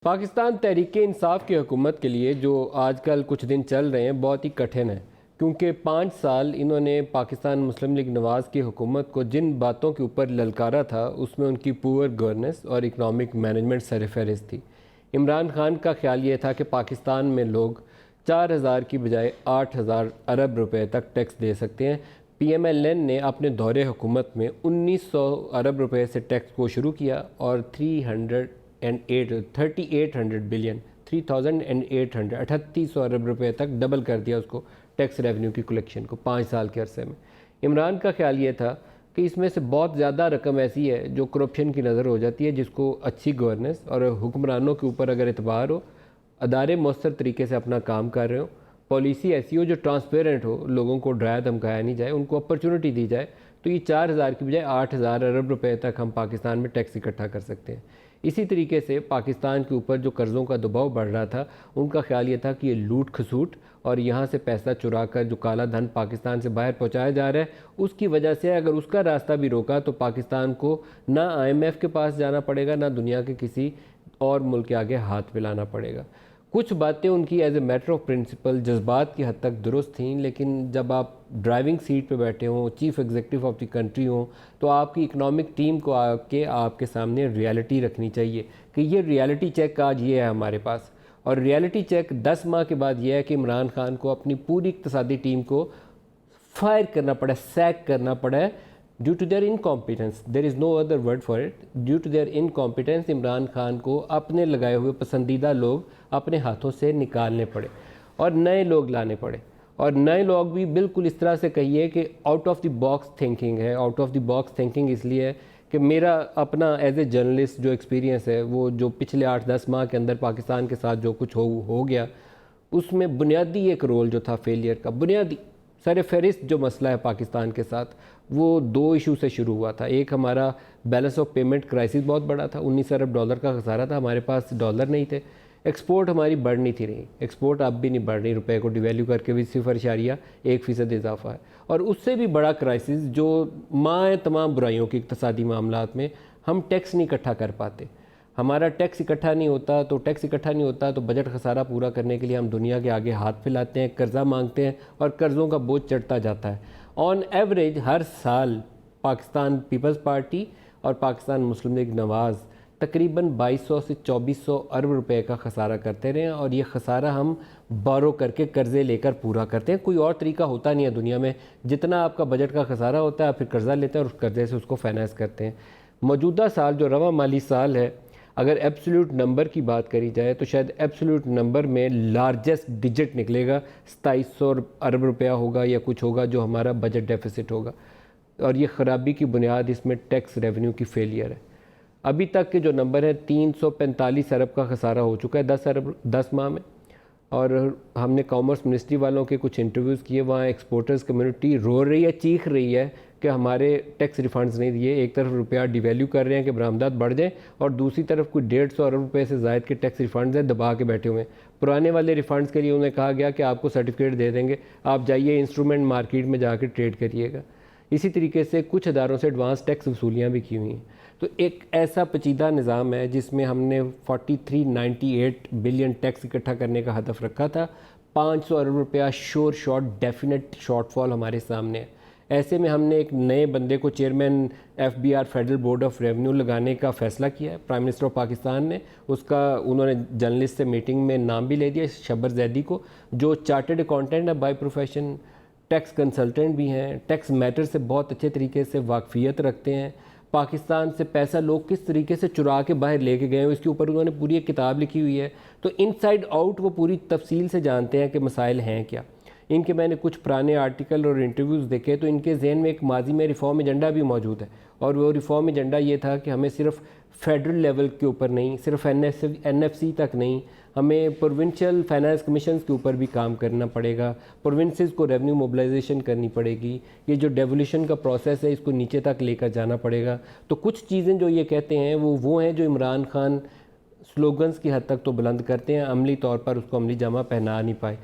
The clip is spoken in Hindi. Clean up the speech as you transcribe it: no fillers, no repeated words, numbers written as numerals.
पाकिस्तान तहरीक-ए-इंसाफ की हुकूमत के लिए जो आजकल कुछ दिन चल रहे हैं बहुत ही कठिन है, क्योंकि 5 साल इन्होंने पाकिस्तान मुस्लिम लीग नवाज़ की हुकूमत को जिन बातों के ऊपर ललकारा था उसमें उनकी पुअर गवर्नेंस और इकनॉमिक मैनेजमेंट सरफहरिस्त थी। इमरान खान का ख्याल ये था कि पाकिस्तान में लोग 4000 की बजाय 8000 अरब रुपए तक टैक्स दे सकते हैं। PMLN ने अपने दौरे हुकूमत में 1900 अरब रुपए से टैक्स को शुरू किया और 3800 बिलियन 3800 अरब रुपए तक डबल कर दिया उसको टैक्स रेवेन्यू की कलेक्शन को 5 साल के अरसे में। इमरान का ख्याल ये था कि इसमें से बहुत ज़्यादा रकम ऐसी है जो करप्शन की नज़र हो जाती है, जिसको अच्छी गवर्नेंस और हुक्मरानों के ऊपर अगर एतबार हो, अदारे मौसर तरीके से अपना काम कर रहे हो, पॉलिसी ऐसी हो जो ट्रांसपेरेंट हो, लोगों को डराया धमकाया नहीं जाए, उनको अपॉर्चुनिटी दी जाए, तो ये 4000 की बजाय 8000 अरब रुपए तक हम पाकिस्तान में टैक्स इकट्ठा कर सकते हैं। इसी तरीके से पाकिस्तान के ऊपर जो कर्ज़ों का दबाव बढ़ रहा था, उनका ख्याल ये था कि ये लूट खसूट और यहाँ से पैसा चुरा कर जो काला धन पाकिस्तान से बाहर पहुँचाया जा रहा है, उसकी वजह से अगर उसका रास्ता भी रोका तो पाकिस्तान को ना IMF के पास जाना पड़ेगा, ना दुनिया के किसी और मुल्क के आगे हाथ मिलाना पड़ेगा। कुछ बातें उनकी as a matter of principle जज्बात की हद तक दुरुस्त थीं, लेकिन जब आप ड्राइविंग सीट पे बैठे हों, chief executive of the country हों, तो आपकी इकनॉमिक टीम को आके आपके सामने रियलिटी रखनी चाहिए कि ये रियलिटी चेक आज ये है हमारे पास। और रियलिटी चेक 10 माह के बाद ये है कि इमरान खान को अपनी पूरी इक़्तिसादी टीम को फायर करना पड़ा, सैक करना पड़ा due to their incompetence. There is no other word for it. Due to their incompetence Imran Khan को अपने लगाए हुए पसंदीदा लोग अपने हाथों से निकालने पड़े और नए लोग लाने पड़े। और नए लोग भी बिल्कुल इस तरह से कहिए कि out of the box thinking है। Out of the box thinking इसलिए है कि मेरा अपना एज ए जर्नलिस्ट जो एक्सपीरियंस है, वो जो पिछले 8-10 माह के अंदर पाकिस्तान के साथ जो कुछ हो गया, उसमें बुनियादी एक रोल जो था फेलियर का, बुनियादी सर फहरिस्त जो मसला है पाकिस्तान के साथ, वो 2 इशू से शुरू हुआ था। एक हमारा बैलेंस ऑफ पेमेंट क्राइसिस बहुत बड़ा था, 19 अरब डॉलर का खसारा था, हमारे पास डॉलर नहीं थे। एक्सपोर्ट हमारी बढ़ नहीं थी रही, एक्सपोर्ट अब भी नहीं बढ़ रही, रुपए को डिवैल्यू करके भी 0.1% इजाफा है। और उससे भी बड़ा क्राइसिस जो माँ तमाम बुराइयों की इक़्तिसादी मामलात में, हम टैक्स नहीं इकट्ठा कर पाते। हमारा टैक्स इकट्ठा नहीं होता तो बजट खसारा पूरा करने के लिए हम दुनिया के आगे हाथ फैलाते हैं, कर्ज़ा मांगते हैं और कर्ज़ों का बोझ चढ़ता जाता है। ऑन एवरेज हर साल पाकिस्तान पीपल्स पार्टी और पाकिस्तान मुस्लिम लीग नवाज़ तकरीबन 2200 से 2400 अरब रुपए का खसारा करते रहे, और ये खसारा हम बारो करके कर्ज़े लेकर पूरा करते हैं। कोई और तरीका होता नहीं है दुनिया में। जितना आपका बजट का खसारा होता है, आप फिर कर्ज़ा लेते हैं और उस कर्ज़े से उसको फाइनेंस करते हैं। मौजूदा साल जो रवा माली साल है, अगर एब्सोल्यूट नंबर की बात करी जाए तो शायद एब्सोल्यूट नंबर में लार्जेस्ट डिजिट निकलेगा, 2700 अरब रुपया होगा या कुछ होगा जो हमारा बजट डेफिसिट होगा। और ये ख़राबी की बुनियाद इसमें टैक्स रेवेन्यू की फेलियर है। अभी तक के जो नंबर है 345 अरब का खसारा हो चुका है 10 माह में। और हमने कॉमर्स मिनिस्ट्री वालों के कुछ इंटरव्यूज़ किए, वहाँ एक्सपोर्टर्स कम्युनिटी रो रही है, चीख रही है कि हमारे टैक्स रिफंड्स नहीं दिए। एक तरफ रुपया डिवैल्यू कर रहे हैं कि बरामदात बढ़ जाए, और दूसरी तरफ कोई 150 अरब रुपये से ज़ायद के टैक्स रिफंड्स हैं दबा के बैठे हुए हैं। पुराने वाले रिफंड्स के लिए उन्हें कहा गया कि आपको सर्टिफिकेट दे देंगे, आप जाइए इंस्ट्रूमेंट मार्केट में जाकर ट्रेड करिएगा। इसी तरीके से कुछ अदारों से एडवांस टैक्स वसूलियाँ भी की हुई हैं। तो एक ऐसा पेचीदा निज़ाम है जिसमें हमने 4398 बिलियन टैक्स इकट्ठा करने का हदफ रखा था। 500 अरब रुपया श्योर शॉट डेफिनेट शॉर्टफॉल हमारे सामने है। ऐसे में हमने एक नए बंदे को chairman FBR federal board of revenue लगाने का फ़ैसला किया है प्राइम मिनिस्टर ऑफ पाकिस्तान ने। उसका उन्होंने जर्नलिस्ट से मीटिंग में नाम भी ले दिया, शब्बर जैदी को, जो चार्टर्ड अकाउंटेंट है बाय प्रोफेशन, टैक्स कंसल्टेंट भी हैं, टैक्स मैटर से बहुत अच्छे तरीके से वाकफियत रखते हैं। पाकिस्तान से पैसा लोग किस तरीके से चुरा के बाहर लेके गए हैं इसके ऊपर उन्होंने पूरी एक किताब लिखी हुई है। तो इनसाइड आउट वो पूरी तफसील से जानते हैं कि मसाइल हैं क्या। इनके मैंने कुछ पुराने आर्टिकल और इंटरव्यूज़ देखे तो इनके जहन में एक माजी में रिफॉर्म एजेंडा भी मौजूद है, और वो रिफॉर्म एजेंडा ये था कि हमें सिर्फ फेडरल लेवल के ऊपर नहीं, सिर्फ NFC तक नहीं, हमें प्रोविंशियल फाइनेंस कमीशन के ऊपर भी काम करना पड़ेगा। प्रोविंसेस को रेवेन्यू मोबिलाइजेशन करनी पड़ेगी। ये जो डेवोल्यूशन का प्रोसेस है इसको नीचे तक लेकर जाना पड़ेगा। तो कुछ चीज़ें जो ये कहते हैं वो हैं जो इमरान खान स्लोगन्स की हद तक तो बुलंद करते हैं, अमली तौर पर उसको अमली जामा पहना नहीं पाए।